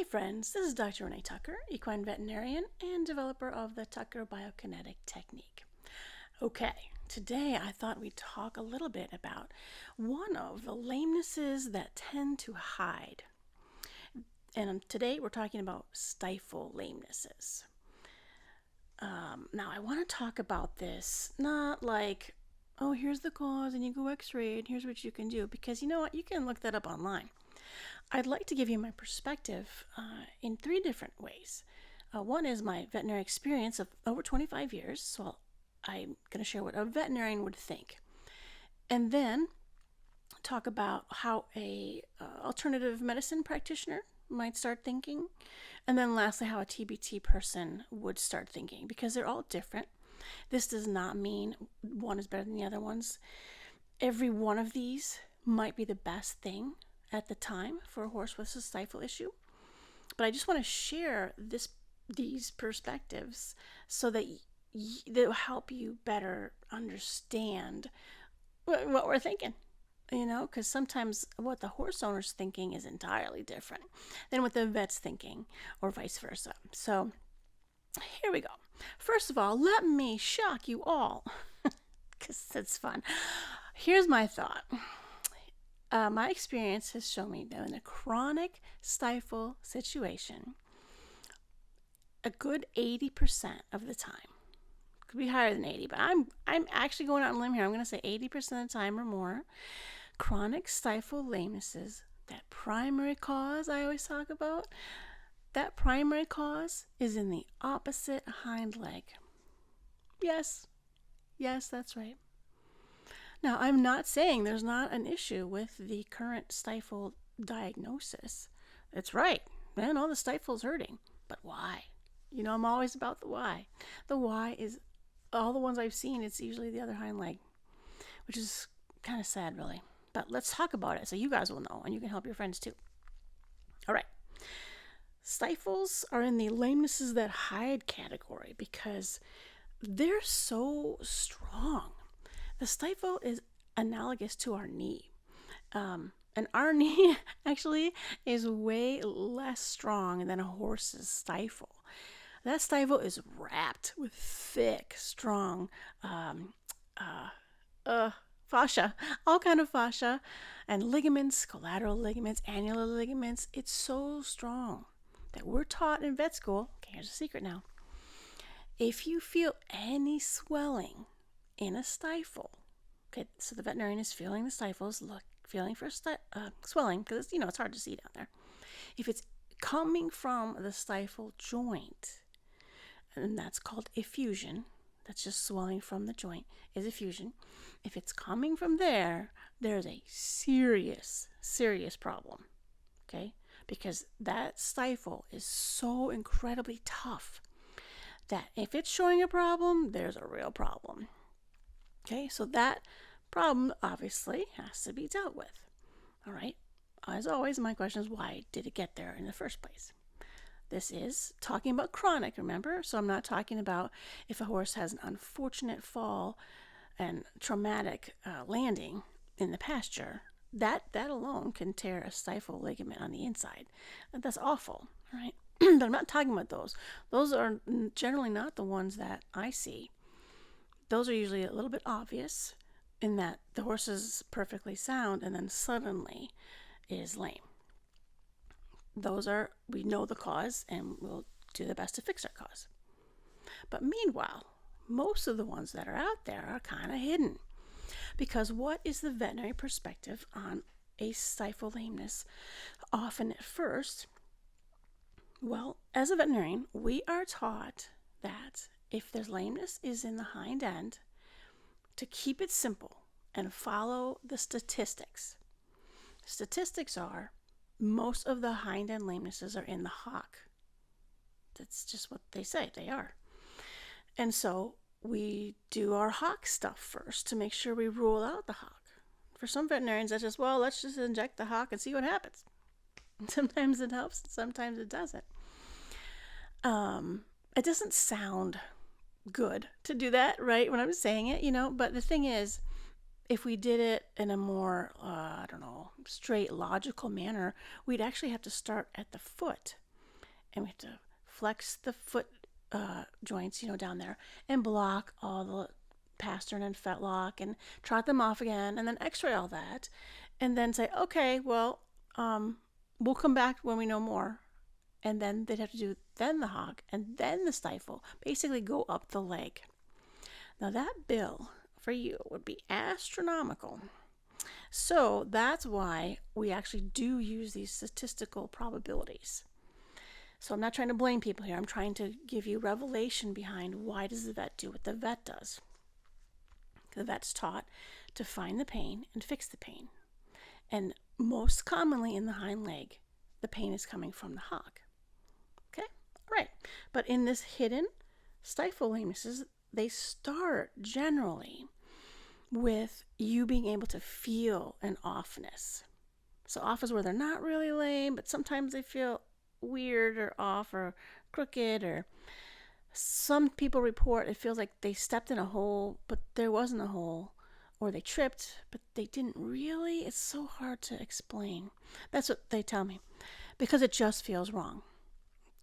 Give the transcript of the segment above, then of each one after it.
Hi friends, this is Dr. Renee Tucker, equine veterinarian and developer of the Tucker BioKinetic Technique. Okay, today I thought we'd talk a little bit about one of the lamenesses that tend to hide. And today we're talking about stifle lamenesses. Now I want to talk about this not like, oh, here's the cause and you go x-ray and here's what you can do, because you know what, you can look that up online. I'd like to give you my perspective in three different ways. One is my veterinary experience of over 25 years, so I'm going to share what a veterinarian would think. And then talk about how a alternative medicine practitioner might start thinking. And then lastly, how a TBT person would start thinking, because they're all different. This does not mean one is better than the other ones. Every one of these might be the best thing at the time for a horse with a stifle issue. But I just want to share these perspectives so that they'll help you better understand what we're thinking. You know, because sometimes what the horse owner's thinking is entirely different than what the vet's thinking, or vice versa. So here we go. First of all, let me shock you all, because it's fun. Here's my thought. My experience has shown me that in a chronic stifle situation, a good 80% of the time, could be higher than 80, but I'm actually going out on a limb here. I'm going to say 80% of the time or more, chronic stifle lamenesses, that primary cause I always talk about, that primary cause is in the opposite hind leg. Yes, that's right. Now, I'm not saying there's not an issue with the current stifle diagnosis. It's right, man, all the stifle's hurting. But why? You know, I'm always about the why. The why is, all the ones I've seen, it's usually the other hind leg, which is kind of sad, really. But let's talk about it so you guys will know, and you can help your friends too. All right. Stifles are in the lamenesses that hide category because they're so strong. The stifle is analogous to our knee. And our knee actually is way less strong than a horse's stifle. That stifle is wrapped with thick, strong fascia, all kind of fascia, and ligaments, collateral ligaments, annular ligaments. It's so strong that we're taught in vet school. Okay, here's a secret now. If you feel any swelling in a stifle, okay, so the veterinarian is feeling the stifles, feeling for swelling, because it's hard to see down there. If it's coming from the stifle joint, and that's called effusion, that's just swelling from the joint, is effusion. If it's coming from there, there's a serious problem, okay? Because that stifle is so incredibly tough that if it's showing a problem, there's a real problem. Okay, so that problem obviously has to be dealt with. All right, as always, my question is, why did it get there in the first place? This is talking about chronic, remember? So I'm not talking about if a horse has an unfortunate fall and traumatic landing in the pasture. That alone can tear a stifle ligament on the inside. That's awful, all right? But I'm not talking about those. Those are generally not the ones that I see. Those are usually a little bit obvious in that the horse is perfectly sound and then suddenly is lame. Those are, we know the cause and we'll do the best to fix our cause. But meanwhile, most of the ones that are out there are kind of hidden. Because what is the veterinary perspective on a stifle lameness? Often at first, well, as a veterinarian, we are taught that if there's lameness is in the hind end, to keep it simple and follow the statistics. Statistics are most of the hind end lamenesses are in the hock. That's just what they say they are. And so we do our hock stuff first to make sure we rule out the hock. For some veterinarians, that's just, well, let's just inject the hock and see what happens. Sometimes it helps, sometimes it doesn't. It doesn't sound good to do that, right, when I'm saying it, but the thing is, if we did it in a more, straight, logical manner, we'd actually have to start at the foot and we have to flex the foot joints, down there, and block all the pastern and fetlock and trot them off again, and then x-ray all that, and then say, okay, well, we'll come back when we know more. And then they'd have to do then the hock and then the stifle, basically go up the leg. Now that bill for you would be astronomical. So that's why we actually do use these statistical probabilities. So I'm not trying to blame people here. I'm trying to give you revelation behind why does the vet do what the vet does. The vet's taught to find the pain and fix the pain. And most commonly in the hind leg, the pain is coming from the hock. Okay? All right. But in this hidden stifle lamenesses, they start generally with you being able to feel an offness. So off is where they're not really lame, but sometimes they feel weird or off or crooked, or some people report it feels like they stepped in a hole, but there wasn't a hole, or they tripped, but they didn't really. It's so hard to explain. That's what they tell me, because it just feels wrong.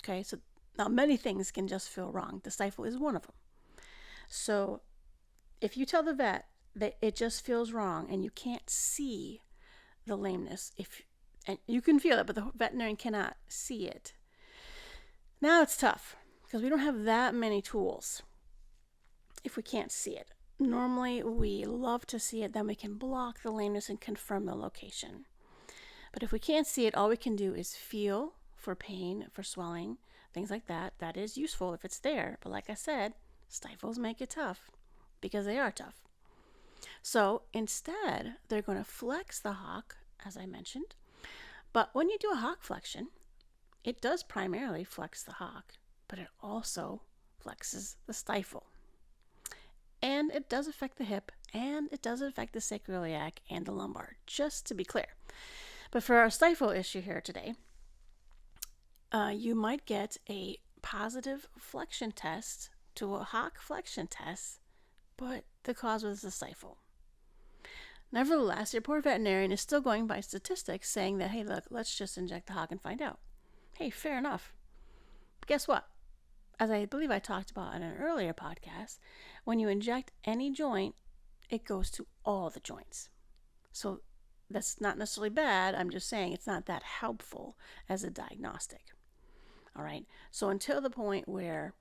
Okay, so now many things can just feel wrong. The stifle is one of them. So if you tell the vet that it just feels wrong and you can't see the lameness, and you can feel it, but the veterinarian cannot see it, now it's tough because we don't have that many tools if we can't see it. Normally we love to see it, then we can block the lameness and confirm the location. But if we can't see it, all we can do is feel for pain, for swelling, things like that. That is useful if it's there. But like I said, stifles make it tough because they are tough. So instead, they're going to flex the hock, as I mentioned. But when you do a hock flexion, it does primarily flex the hock, but it also flexes the stifle. And it does affect the hip, and it does affect the sacroiliac and the lumbar, just to be clear. But for our stifle issue here today, you might get a positive flexion test to a hock flexion test, but the cause was the stifle. Nevertheless, your poor veterinarian is still going by statistics saying that, hey, look, let's just inject the hock and find out. Hey, fair enough. But guess what? As I believe I talked about in an earlier podcast, when you inject any joint, it goes to all the joints. So that's not necessarily bad. I'm just saying it's not that helpful as a diagnostic. All right. So until the point where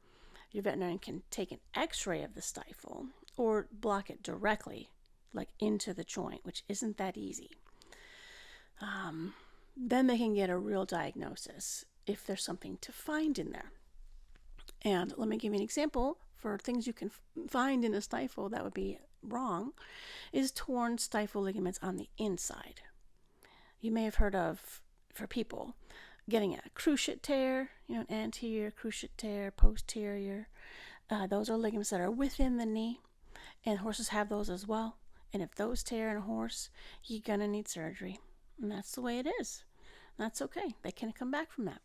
your veterinarian can take an x-ray of the stifle or block it directly, like into the joint, which isn't that easy, then they can get a real diagnosis if there's something to find in there. And let me give you an example for things you can find in a stifle that would be wrong, is torn stifle ligaments on the inside. You may have heard of, for people, getting a cruciate tear, an anterior cruciate tear, posterior. Those are ligaments that are within the knee, and horses have those as well. And if those tear in a horse, you're going to need surgery. And that's the way it is. That's okay. They can come back from that.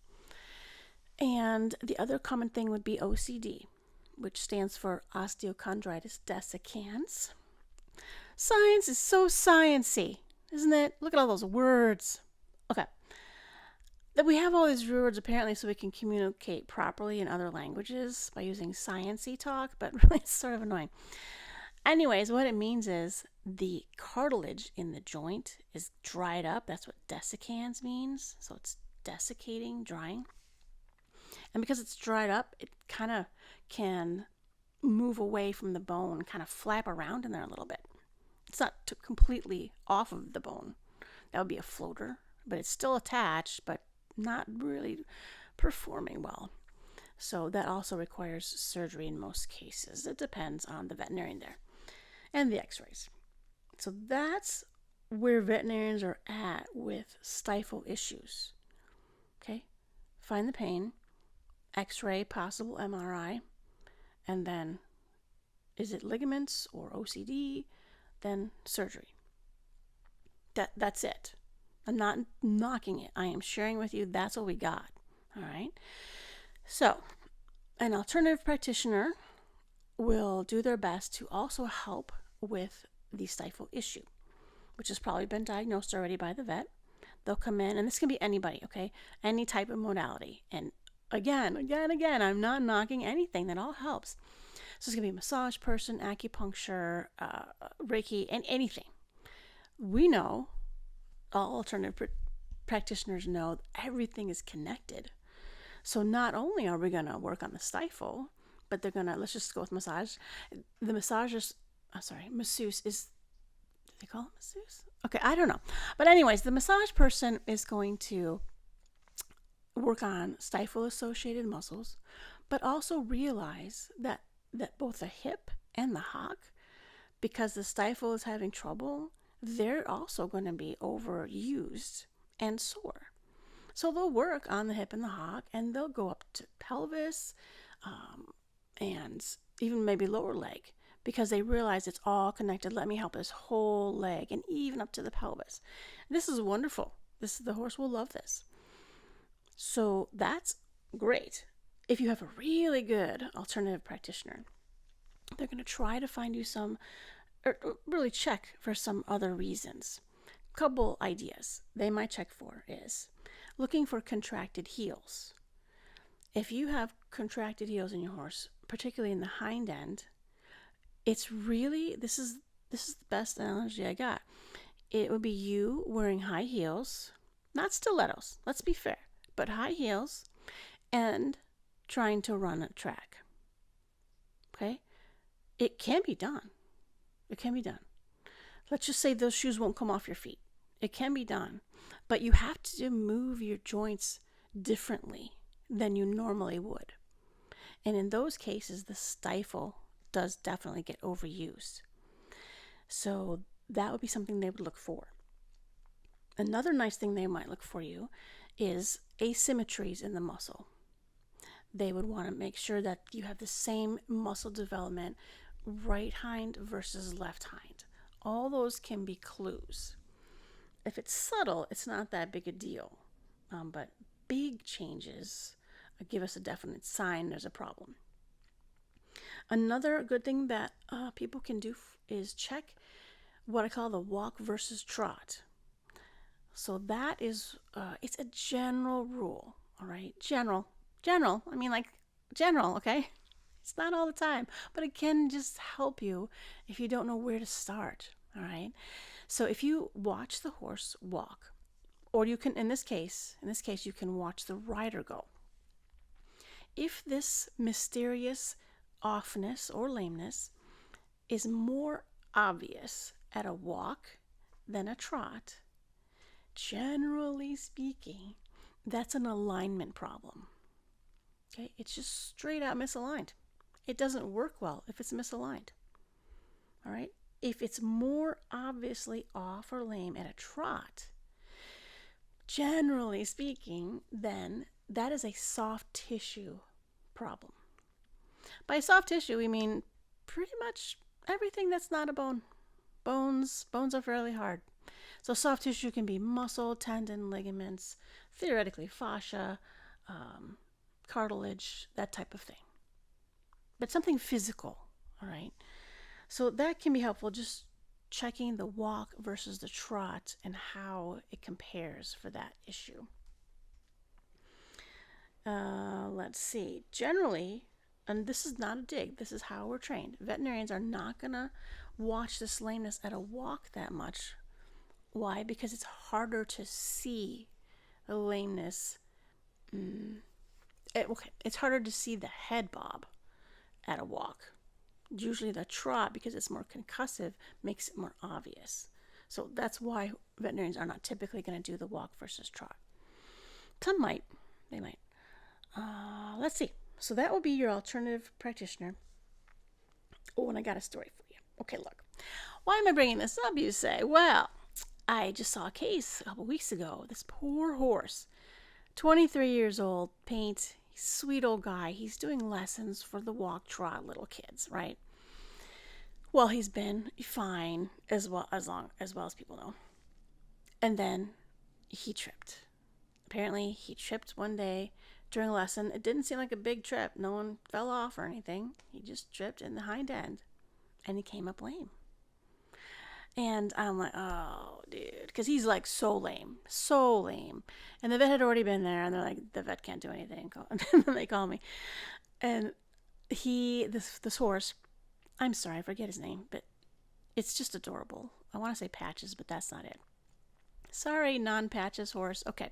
And the other common thing would be OCD, which stands for osteochondritis dissecans. Science is so sciencey, isn't it? Look at all those words. Okay. That we have all these words apparently so we can communicate properly in other languages by using sciencey talk, but really it's sort of annoying. Anyways, what it means is the cartilage in the joint is dried up. That's what dissecans means. So it's desiccating, drying. And because it's dried up, it kind of can move away from the bone, kind of flap around in there a little bit. It's not completely off of the bone. That would be a floater, but it's still attached, but not really performing well. So that also requires surgery in most cases. It depends on the veterinarian there and the x-rays. So that's where veterinarians are at with stifle issues. Okay, find the pain, x-ray, possible MRI, and then is it ligaments or OCD, then surgery. That's it. I'm not knocking it. I am sharing with you that's what we got. All right. So an alternative practitioner will do their best to also help with the stifle issue, which has probably been diagnosed already by the vet. They'll come in, and this can be anybody, okay? Any type of modality. And Again, I'm not knocking anything. That all helps. So it's going to be a massage person, acupuncture, Reiki, and anything. We know, all alternative practitioners know, everything is connected. So not only are we going to work on the stifle, but they're going to, let's just go with massage. The masseuse is, do they call it masseuse? Okay, I don't know. But anyways, the massage person is going to work on stifle associated muscles, but also realize that both the hip and the hock, because the stifle is having trouble, they're also going to be overused and sore. So they'll work on the hip and the hock, and they'll go up to pelvis and even maybe lower leg, because they realize it's all connected. Let me help this whole leg and even up to the pelvis. This is wonderful. The horse will love this. So that's great. If you have a really good alternative practitioner, they're going to try to find you some, or really check for some other reasons. Couple ideas they might check for is looking for contracted heels. If you have contracted heels in your horse, particularly in the hind end, it's really, this is the best analogy I got. It would be you wearing high heels, not stilettos, let's be fair, but high heels, and trying to run a track. Okay? It can be done. It can be done. Let's just say those shoes won't come off your feet. It can be done. But you have to move your joints differently than you normally would. And in those cases, the stifle does definitely get overused. So that would be something they would look for. Another nice thing they might look for you is asymmetries in the muscle. They would want to make sure that you have the same muscle development, right hind versus left hind. All those can be clues. If it's subtle, it's not that big a deal. But big changes give us a definite sign there's a problem. Another good thing that people can do is check what I call the walk versus trot. So that is, it's a general rule, all right? General, I mean like general, okay? It's not all the time, but it can just help you if you don't know where to start, all right? So if you watch the horse walk, or you can, in this case, you can watch the rider go. If this mysterious offness or lameness is more obvious at a walk than a trot, generally speaking, that's an alignment problem. Okay, it's just straight out misaligned. It doesn't work well if it's misaligned. All right, if it's more obviously off or lame at a trot, generally speaking, then that is a soft tissue problem. By soft tissue, we mean pretty much everything that's not a bone. Bones are fairly hard. So soft tissue can be muscle, tendon, ligaments, theoretically fascia, cartilage, that type of thing. But something physical, all right? So that can be helpful, just checking the walk versus the trot and how it compares for that issue. Let's see. Generally, and this is not a dig, this is how we're trained. Veterinarians are not going to watch this lameness at a walk that much. Why? Because it's harder to see the lameness. It's harder to see the head bob at a walk. Usually the trot, because it's more concussive, makes it more obvious. So that's why veterinarians are not typically going to do the walk versus trot. Some might. They might. Let's see. So that will be your alternative practitioner. Oh, and I got a story for you. Okay, look. Why am I bringing this up, you say? Well, I just saw a case a couple weeks ago. This poor horse, 23 years old, paint, sweet old guy. He's doing lessons for the walk trot little kids, right? Well, he's been fine as well as people know. And then he tripped. Apparently, he tripped one day during a lesson. It didn't seem like a big trip. No one fell off or anything. He just tripped in the hind end, and he came up lame. And I'm like, oh, dude, because he's like so lame, so lame. And the vet had already been there, and they're like, the vet can't do anything. And then they call me, and this horse, I'm sorry, I forget his name, but it's just adorable. I want to say Patches, but that's not it. Sorry, non-Patches horse. Okay.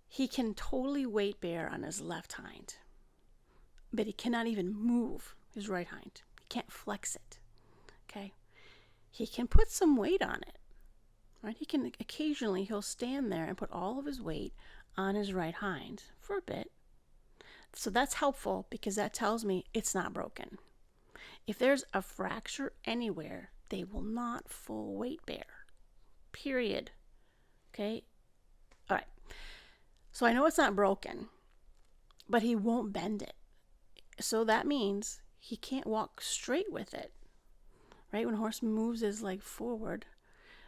He can totally weight bear on his left hind, but he cannot even move his right hind. He can't flex it. Okay. He can put some weight on it. Right? He can occasionally, he'll stand there and put all of his weight on his right hind for a bit. So that's helpful because that tells me it's not broken. If there's a fracture anywhere, they will not full weight bear. Period. Okay? All right. So I know it's not broken, but he won't bend it. So that means he can't walk straight with it. Right? When a horse moves his leg forward,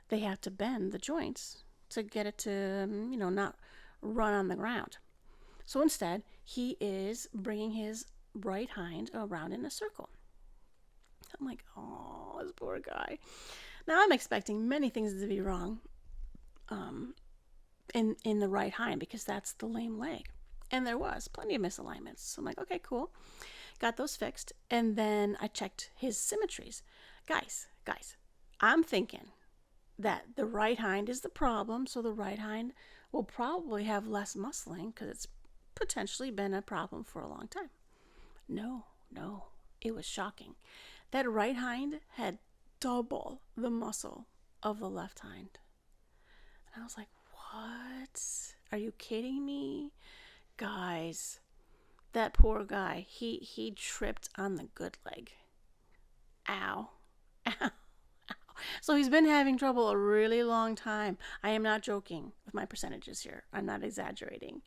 they have to bend the joints to get it to, not run on the ground. So instead, he is bringing his right hind around in a circle. I'm like, oh, this poor guy. Now I'm expecting many things to be wrong in the right hind because that's the lame leg. And there was plenty of misalignments. So I'm like, okay, cool. Got those fixed. And then I checked his symmetries. Guys, I'm thinking that the right hind is the problem. So the right hind will probably have less muscling because it's potentially been a problem for a long time. No, it was shocking. That right hind had double the muscle of the left hind. And I was like, what? Are you kidding me? Guys, that poor guy, he tripped on the good leg. Ow. So he's been having trouble a really long time. I am not joking with my percentages here. I'm not exaggerating.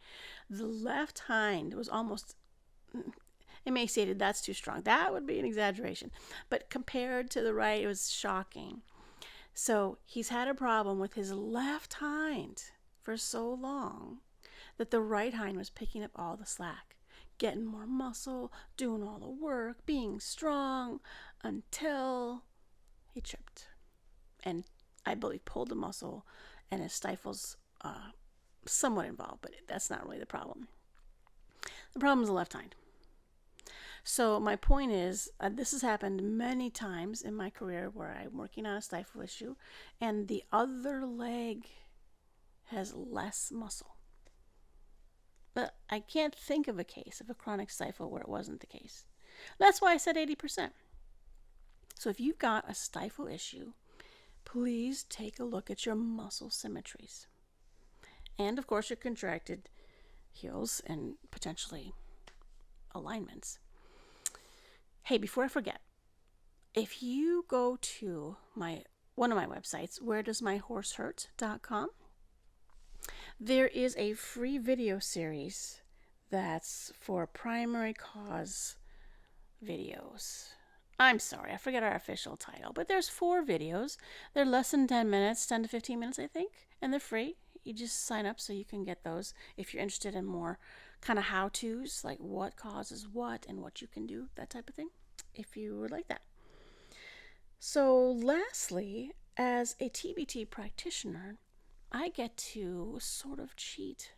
The left hind was almost emaciated. That's too strong. That would be an exaggeration. But compared to the right, it was shocking. So he's had a problem with his left hind for so long that the right hind was picking up all the slack, getting more muscle, doing all the work, being strong, until he tripped. And I believe pulled the muscle, and his stifles somewhat involved, but that's not really the problem. The problem is the left hind. So my point is, this has happened many times in my career where I'm working on a stifle issue, and the other leg has less muscle. But I can't think of a case of a chronic stifle where it wasn't the case. That's why I said 80%. So if you've got a stifle issue, please take a look at your muscle symmetries. And of course, your contracted heels and potentially alignments. Hey, before I forget, if you go to one of my websites, wheredoesmyhorsehurt.com, there is a free video series that's for primary cause videos. I'm sorry, I forget our official title, but there's 4 videos. They're less than 10 minutes, 10 to 15 minutes, I think, and they're free. You just sign up so you can get those if you're interested in more kind of how-tos, like what causes what and what you can do, that type of thing, if you would like that. So lastly, as a TBT practitioner, I get to sort of cheat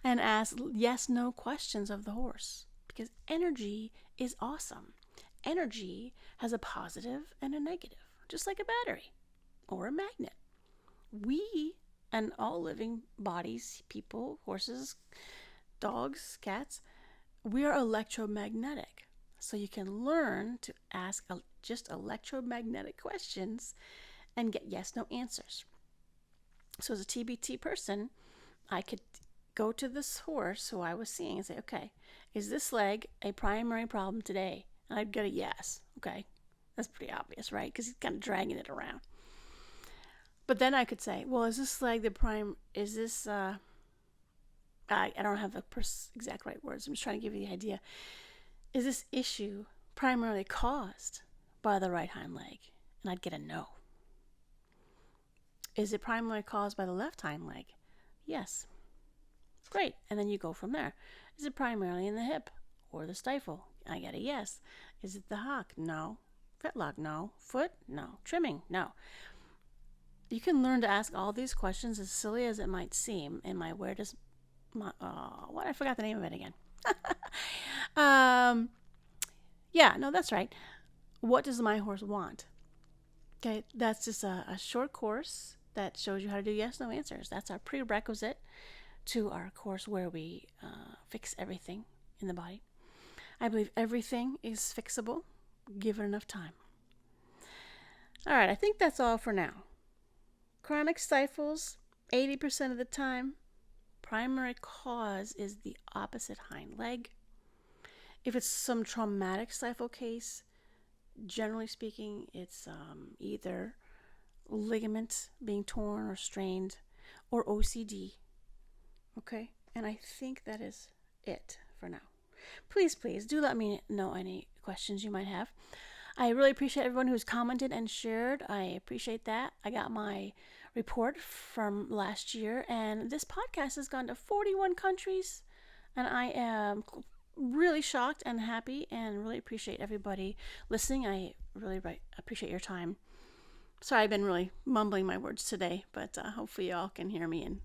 and ask yes-no questions of the horse because energy is awesome. Energy has a positive and a negative, just like a battery or a magnet. We and all living bodies, people, horses, dogs, cats, we are electromagnetic. So you can learn to ask just electromagnetic questions and get yes-no answers. So as a TBT person, I could go to this horse who I was seeing and say, okay, is this leg a primary problem today? And I'd get a yes. Okay, that's pretty obvious, right? Because he's kind of dragging it around. But then I could say, well, is this leg is this, I don't have the exact right words. I'm just trying to give you the idea. Is this issue primarily caused by the right hind leg? And I'd get a no. Is it primarily caused by the left hind leg? Yes. Great. And then you go from there. Is it primarily in the hip or the stifle? I get a yes. Is it the hock? No. Fetlock? No. Foot? No. Trimming? No. You can learn to ask all these questions, as silly as it might seem, in my Where Does My, what? I forgot the name of it again. Yeah, no, that's right. What does my horse want? Okay, that's just a short course that shows you how to do yes no answers. That's our prerequisite to our course where we fix everything in the body. I believe everything is fixable given enough time. All right, I think that's all for now. Chronic stifles, 80% of the time, primary cause is the opposite hind leg. If it's some traumatic stifle case, generally speaking, it's either ligament being torn or strained or OCD. Okay, and I think that is it for now. Please do let me know any questions you might have. I really appreciate everyone who's commented and shared. I appreciate that. I got my report from last year, and this podcast has gone to 41 countries, and I am really shocked and happy and really appreciate everybody listening. I really appreciate your time. Sorry, I've been really mumbling my words today, but hopefully you all can hear me and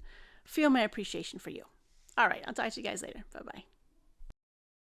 feel my appreciation for you. All right, I'll talk to you guys later. Bye-bye.